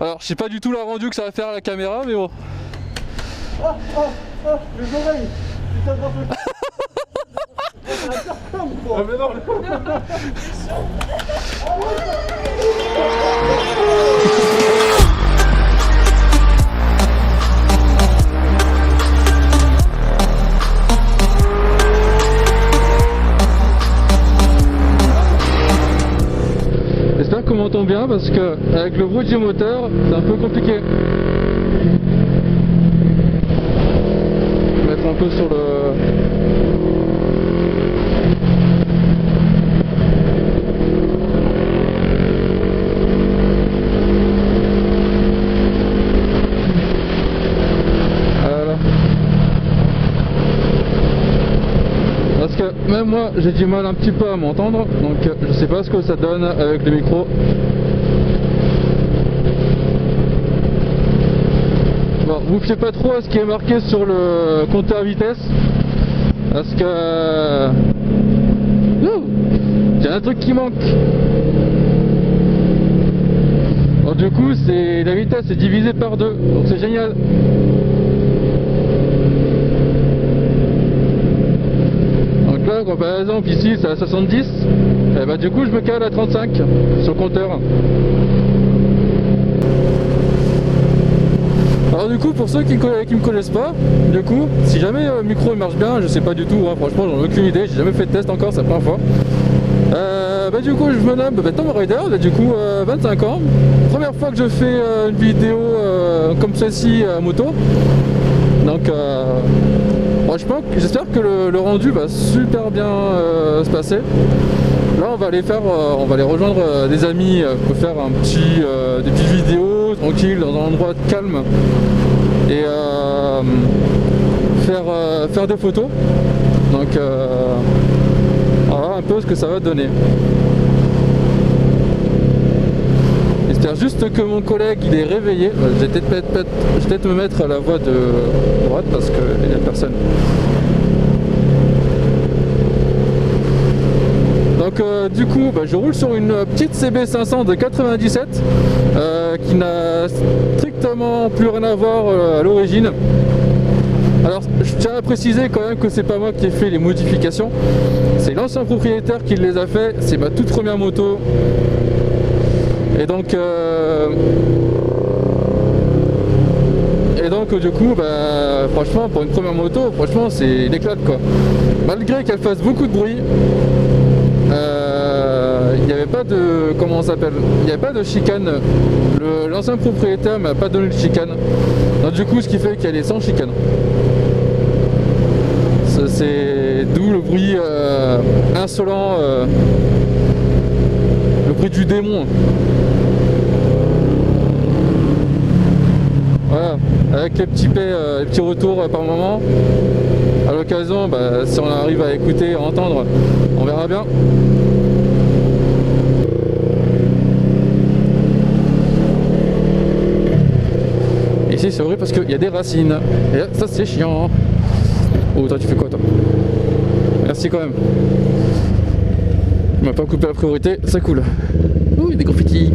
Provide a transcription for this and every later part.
Alors je sais pas du tout la rendu que ça va faire à la caméra, mais bon. Ah, les oreilles. Putain de rafle. Ah mais non. J'espère qu'on m'entend bien parce que avec le bruit du moteur, c'est un peu compliqué. Je vais mettre un peu sur le... Voilà. Parce que même moi j'ai du mal un petit peu à m'entendre, donc je sais pas ce que ça donne avec le micro. Bon, vous fiez pas trop à ce qui est marqué sur le compteur vitesse, parce que il y a un truc qui manque. Alors, du coup, c'est la vitesse est divisée par 2, donc c'est génial. Donc là, quand par exemple ici c'est à 70, et bah du coup je me cale à 35 sur le compteur. Alors du coup, pour ceux qui me connaissent pas, du coup, si jamais le micro marche bien, je sais pas du tout, hein, franchement j'en ai aucune idée, j'ai jamais fait de test encore, c'est la première fois. Bah du coup je me nomme Tom Rider, du coup 25 ans. Première fois que je fais une vidéo comme celle-ci à moto. Donc franchement j'espère que le rendu va super bien se passer. Là on va aller faire, on va aller rejoindre des amis pour faire des petites vidéos tranquilles dans un endroit calme et faire des photos. Donc on va voir un peu ce que ça va donner. J'espère juste que mon collègue il est réveillé. Je vais peut-être me mettre à la voie de droite parce qu'il n'y a personne. Donc du coup je roule sur une petite CB500 de 97 qui n'a strictement plus rien à voir à l'origine. Alors je tiens à préciser quand même que c'est pas moi qui ai fait les modifications, c'est l'ancien propriétaire qui les a fait, c'est ma toute première moto. Et donc du coup franchement pour une première moto, franchement c'est une éclate quoi. Malgré qu'elle fasse beaucoup de bruit, il n'y avait pas de, comment ça s'appelle, il n'y avait pas de chicane. L'ancien propriétaire m'a pas donné de chicane. Donc du coup ce qui fait qu'elle est sans chicane. C'est d'où le bruit insolent, le bruit du démon. Voilà, avec les petits retours par moment. À l'occasion, si on arrive à écouter, à entendre, on verra bien. Ici c'est vrai parce qu'il y a des racines. Et ça c'est chiant. Oh toi tu fais quoi toi? Merci quand même. Tu m'as pas coupé la priorité, c'est cool. Ouh, il y a des graffitis.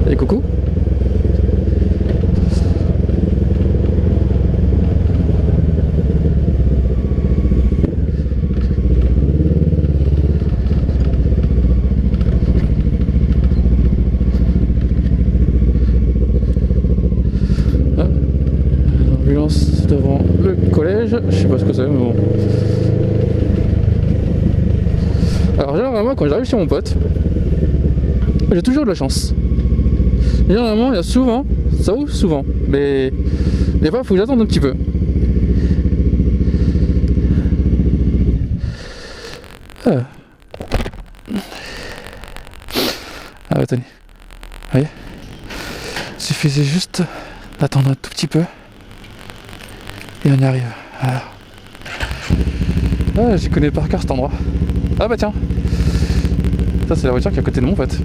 Et coucou. Devant le collège, je sais pas ce que c'est mais bon. Alors généralement quand j'arrive chez mon pote, j'ai toujours de la chance. Généralement il y a souvent, ça ouvre souvent, mais des fois il faut que j'attende un petit peu. Ah attendez, vous voyez, il suffisait juste d'attendre un tout petit peu. Et on y arrive. Voilà. Ah, j'y connais par cœur cet endroit. Ah bah tiens, ça c'est la voiture qui est à côté de mon pote.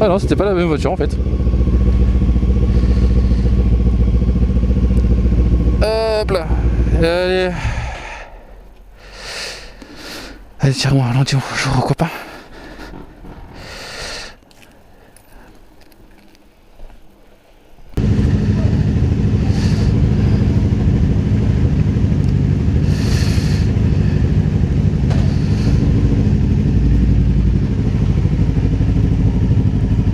Ah non, c'était pas la même voiture en fait. Hop là. Allez. Allez, tire-moi, ralentis, je recours pas.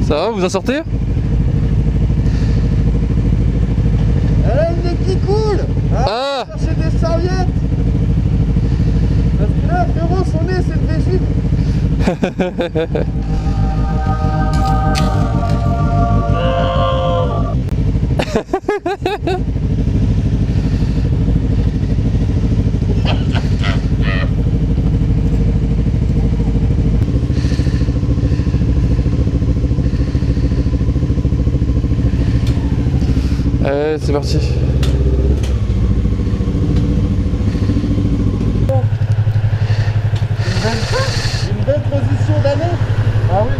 Ça va, vous en sortez? Elle a une nez qui coule. Ah, Chercher des serviettes. Parce que là, frérot, son nez, c'est le végétal. Allez, c'est parti. Une belle position d'année. Ah oui.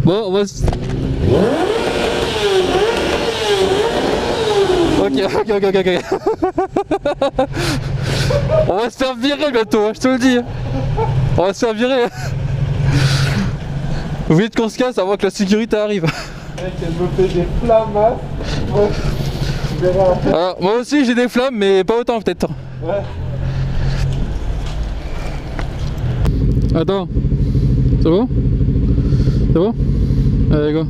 Bon, on va se... Ok. On va se faire virer bientôt, hein, je te le dis. On va se faire virer. Vous voulez qu'on se casse avant que la sécurité arrive. Mec, elle me fait des flammes. Hein. Ouais. Tu verras. Alors, moi aussi j'ai des flammes, mais pas autant peut-être. Ouais. Attends. C'est bon? C'est bon? Allez, go.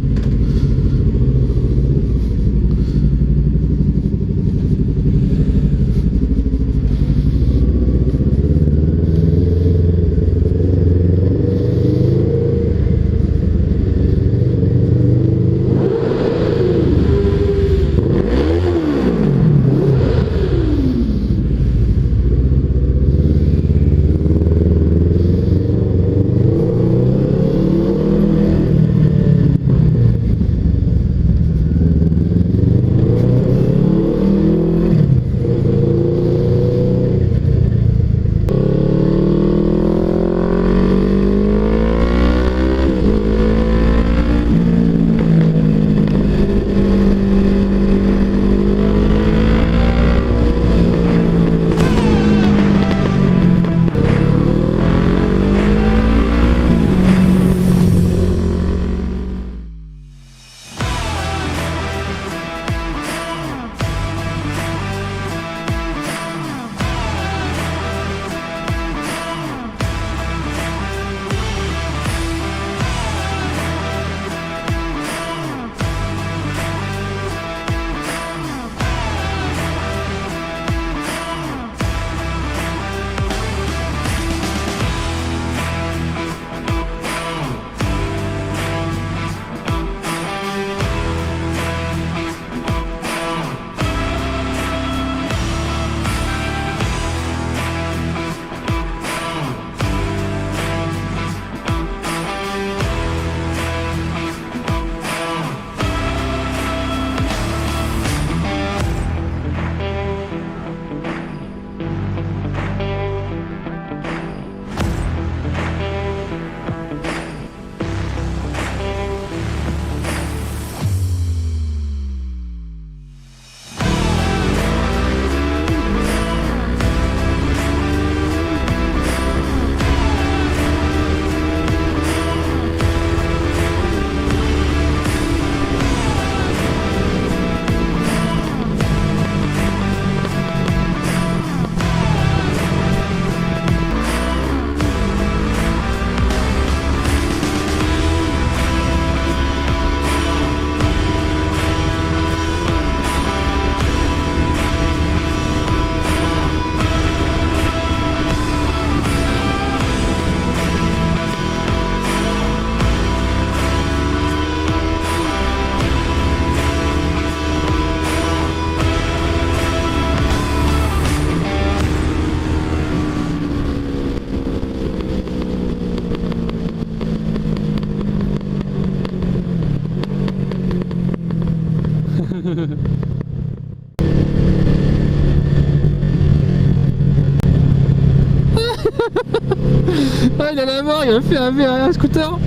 Ah, il a la mort, il a fait un scooter.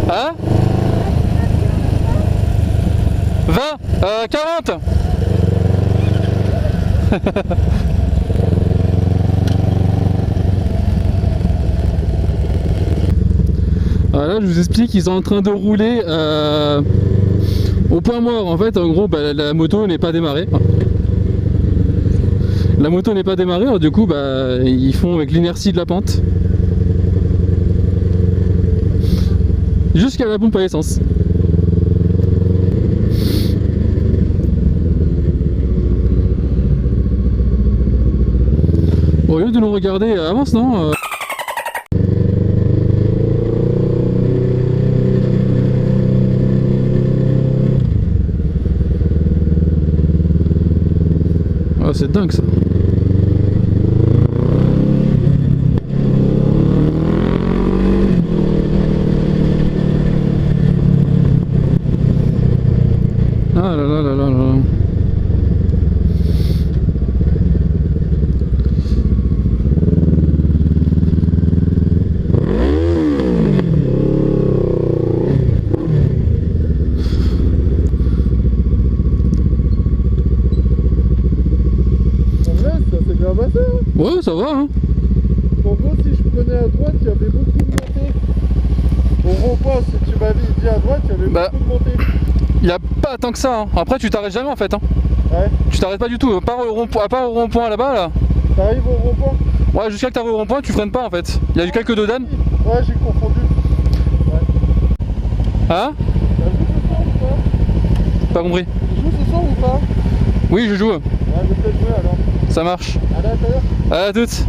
Hein? 20 40. Voilà, je vous explique, ils sont en train de rouler au point mort. En fait, en gros, bah, la moto n'est pas démarrée. La moto n'est pas démarrée, alors du coup, bah, ils font avec l'inertie de la pente. Jusqu'à la pompe à essence. Au lieu de nous regarder, avance, non Ah, c'est dingue ça. Ah là là là là là. Ouais, ça va, hein. En gros, si je prenais à droite, il y avait beaucoup de montées. Au rond-point, si tu m'avais dit à droite, il y avait beaucoup de montées. Il n'y a pas tant que ça, hein. Après, tu t'arrêtes jamais en fait, hein. Ouais. Tu t'arrêtes pas du tout, à part au rond-point là-bas, là. T'arrives au rond-point? Ouais, jusqu'à que t'arrives au rond-point, tu freines pas en fait. Il y a eu quelques dodanes. Ouais, j'ai confondu. Ouais. Hein? T'as vu ce soir ou pas? Pas compris. Tu joues ce soir ou pas? Oui, je joue. Ouais, mais peut-être jouer alors. Ça marche. Allez, à tout à l'heure. À toutes.